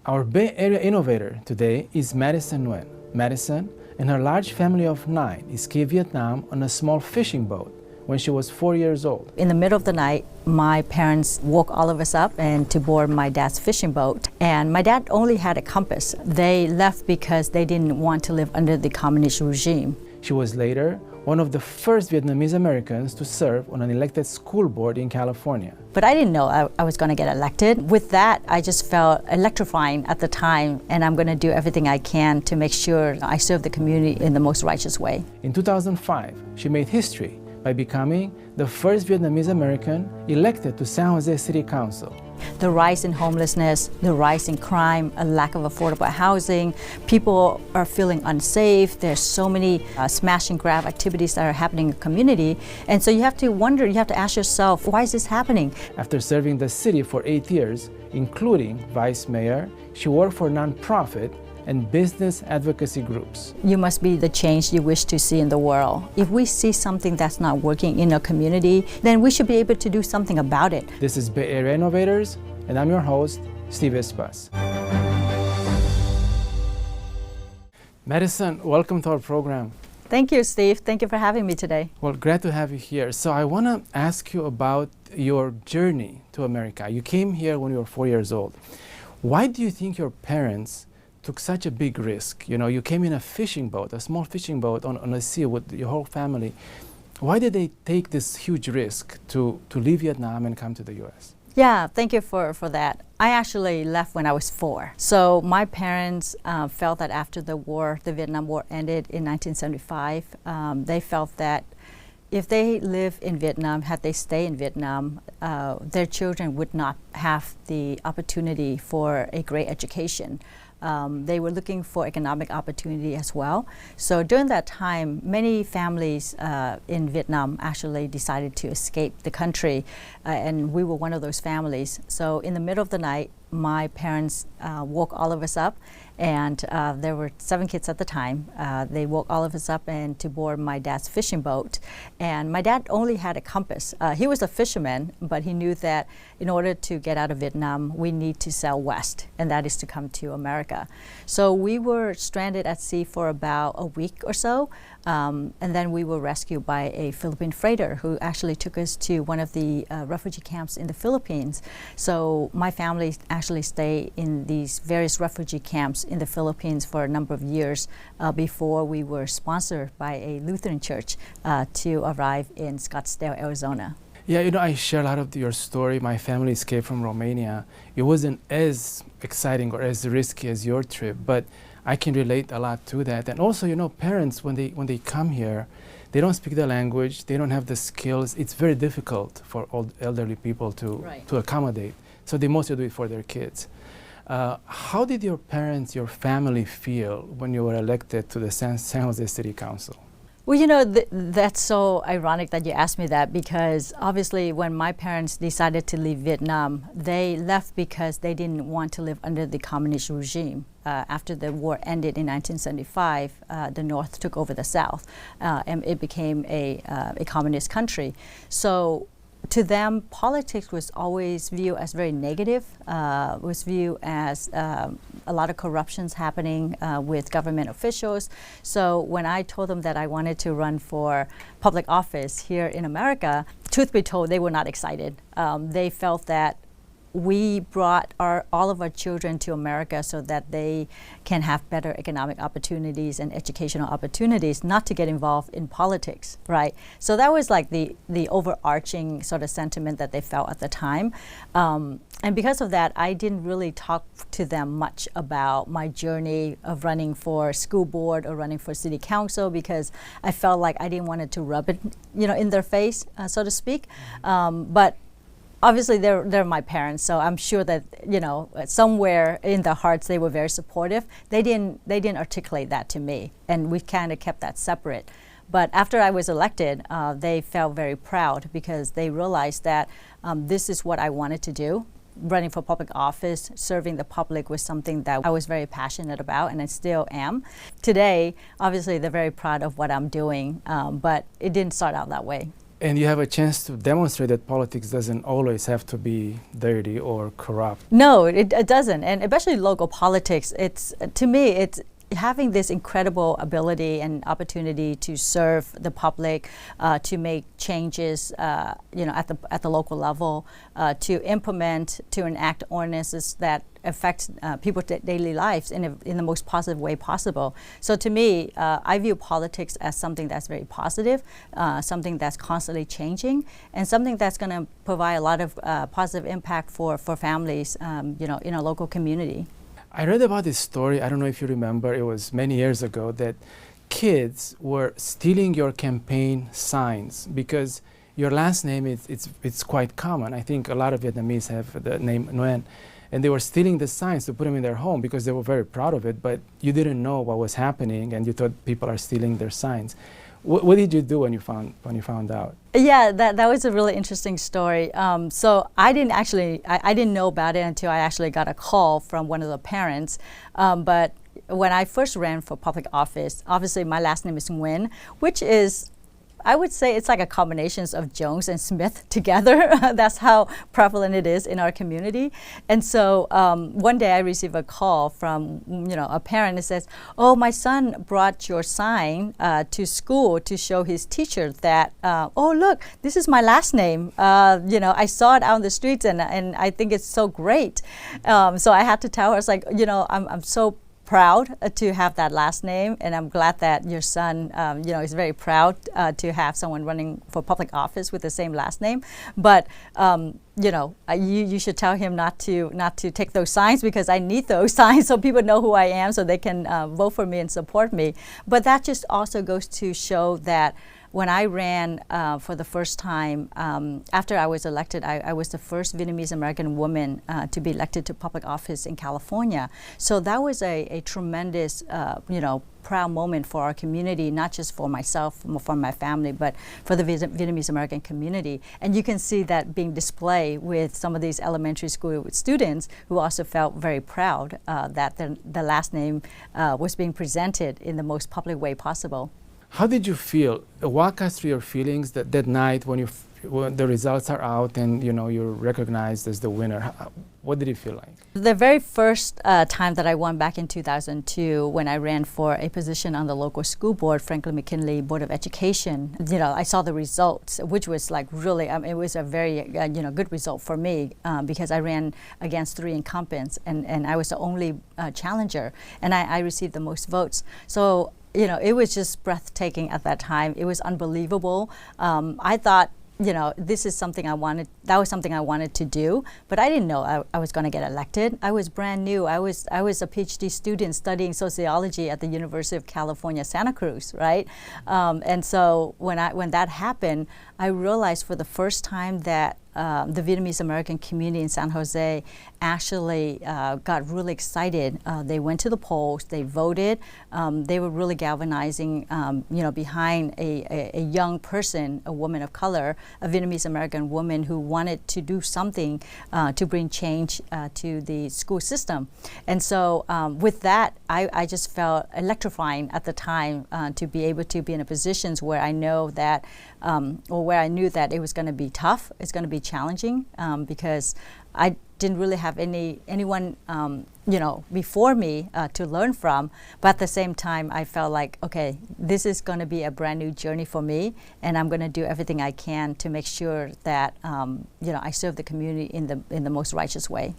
Our Bay Area innovator today is Madison Nguyen. Madison and her large family of 9 escaped Vietnam on a small fishing boat when she was 4 years old. In the middle of the night, my parents woke all of us up and to board my dad's fishing boat. And my dad only had a compass. They left because they didn't want to live under the communist regime. She was later one of the first Vietnamese Americans to serve on an elected school board in California. But I didn't know I was going to get elected. With that, I just felt electrifying at the time, and I'm going to do everything I can to make sure I serve the community in the most righteous way. In 2005, she made history by becoming the first Vietnamese American elected to San Jose City Council. The rise in homelessness, the rise in crime, a lack of affordable housing, people are feeling unsafe. There's so many smash and grab activities that are happening in the community. And so you have to wonder, you have to ask yourself, why is this happening? After serving the city for 8 years, including vice mayor, she worked for nonprofit and business advocacy groups. You must be the change you wish to see in the world. If we see something that's not working in a community, then we should be able to do something about it. This is Bay Area Innovators, and I'm your host, Steve Espas. Madison, welcome to our program. Thank you, Steve. Thank you for having me today. Well, glad to have you here. So I want to ask you about your journey to America. You came here when you were 4 years old. Why do you think your parents took such a big risk? You know, you came in a fishing boat, a small fishing boat on a sea with your whole family. Why did they take this huge risk to leave Vietnam and come to the US? Yeah, thank you for that. I actually left when I was 4. So my parents felt that after the war, the Vietnam War ended in 1975, they felt that if they live in Vietnam, had they stay in Vietnam, their children would not have the opportunity for a great education. They were looking for economic opportunity as well. So during that time, many families in Vietnam actually decided to escape the country, and we were one of those families. So in the middle of the night, my parents woke all of us up, and there were 7 kids at the time. They woke all of us up and to board my dad's fishing boat. And my dad only had a compass. He was a fisherman, but he knew that in order to get out of Vietnam, we need to sail west, and that is to come to America. So we were stranded at sea for about a week or so, and then we were rescued by a Philippine freighter who actually took us to one of the refugee camps in the Philippines. So my family actually stayed in these various refugee camps in the Philippines for a number of years before we were sponsored by a Lutheran church to arrive in Scottsdale, Arizona. Yeah, you know, I share a lot of your story. My family escaped from Romania. It wasn't as exciting or as risky as your trip, but I can relate a lot to that. And also, you know, parents, when they come here, they don't speak the language, they don't have the skills. It's very difficult for old elderly people to accommodate. So they mostly do it for their kids. How did your parents, your family feel when you were elected to the San Jose City Council? Well, you know, that's so ironic that you asked me that, because obviously when my parents decided to leave Vietnam, they left because they didn't want to live under the communist regime. After the war ended in 1975, the North took over the South, and it became a communist country. So to them, politics was always viewed as very negative, was viewed as a lot of corruptions happening with government officials. So when I told them that I wanted to run for public office here in America, truth be told, they were not excited. They felt that we brought all of our children to America so that they can have better economic opportunities and educational opportunities, not to get involved in politics, right? So that was like the overarching sort of sentiment that they felt at the time. And because of that, I didn't really talk to them much about my journey of running for school board or running for city council, because I felt like I didn't want it to rub it, you know, in their face, so to speak. But obviously, they're my parents, so I'm sure that, you know, somewhere in their hearts they were very supportive. They didn't articulate that to me, and we kind of kept that separate. But after I was elected, they felt very proud because they realized that this is what I wanted to do. Running for public office, serving the public was something that I was very passionate about, and I still am. Today, obviously, they're very proud of what I'm doing, but it didn't start out that way. And you have a chance to demonstrate that politics doesn't always have to be dirty or corrupt. No, it doesn't, and especially local politics. It's to me, it's having this incredible ability and opportunity to serve the public, to make changes, at the local level, to implement, to enact ordinances that affect people's daily lives in the most positive way possible. So to me, I view politics as something that's very positive, something that's constantly changing, and something that's going to provide a lot of positive impact for families, in a local community. I read about this story, I don't know if you remember, it was many years ago, that kids were stealing your campaign signs because your last name it's quite common. I think a lot of Vietnamese have the name Nguyen, and they were stealing the signs to put them in their home because they were very proud of it, but you didn't know what was happening and you thought people are stealing their signs. What did you do when you found out? Yeah, that was a really interesting story. So I didn't know about it until I actually got a call from one of the parents. But when I first ran for public office, obviously my last name is Nguyen, which is, I would say it's like a combination of Jones and Smith together. That's how prevalent it is in our community. And so one day I received a call from a parent that says, "Oh, my son brought your sign to school to show his teacher that, oh look, this is my last name. I saw it out on the streets and I think it's so great." So I had to tell her, I was like, I'm so proud to have that last name, and I'm glad that your son, is very proud to have someone running for public office with the same last name. But you should tell him not to take those signs because I need those signs so people know who I am, so they can vote for me and support me. But that just also goes to show that when I ran for the first time, after I was elected, I was the first Vietnamese American woman to be elected to public office in California. So that was a tremendous, proud moment for our community, not just for myself, for my family, but for the Vietnamese American community. And you can see that being displayed with some of these elementary school students who also felt very proud that the last name was being presented in the most public way possible. How did you feel? Walk us through your feelings that night when the results are out and you're recognized as the winner. What did it feel like? The very first time that I won back in 2002, when I ran for a position on the local school board, Franklin McKinley Board of Education, I saw the results, which was like really, it was a very good result for me because I ran against 3 incumbents and I was the only challenger, and I received the most votes. So it was just breathtaking at that time. It was unbelievable. I thought, this is something that was something I wanted to do, but I didn't know I was going to get elected. I was brand new. I was a PhD student studying sociology at the University of California, Santa Cruz, right? And so when that happened, I realized for the first time that the Vietnamese American community in San Jose actually got really excited. They went to the polls, they voted, they were really galvanizing, behind a young person, a woman of color, a Vietnamese American woman who wanted to do something to bring change to the school system. And so with that, I just felt electrifying at the time to be able to be in a position where I know that, or where I knew that it was going to be tough, it's going to be challenging because I didn't really have anyone before me to learn from, but at the same time I felt like, okay, this is going to be a brand new journey for me, and I'm going to do everything I can to make sure that I serve the community in the most righteous way.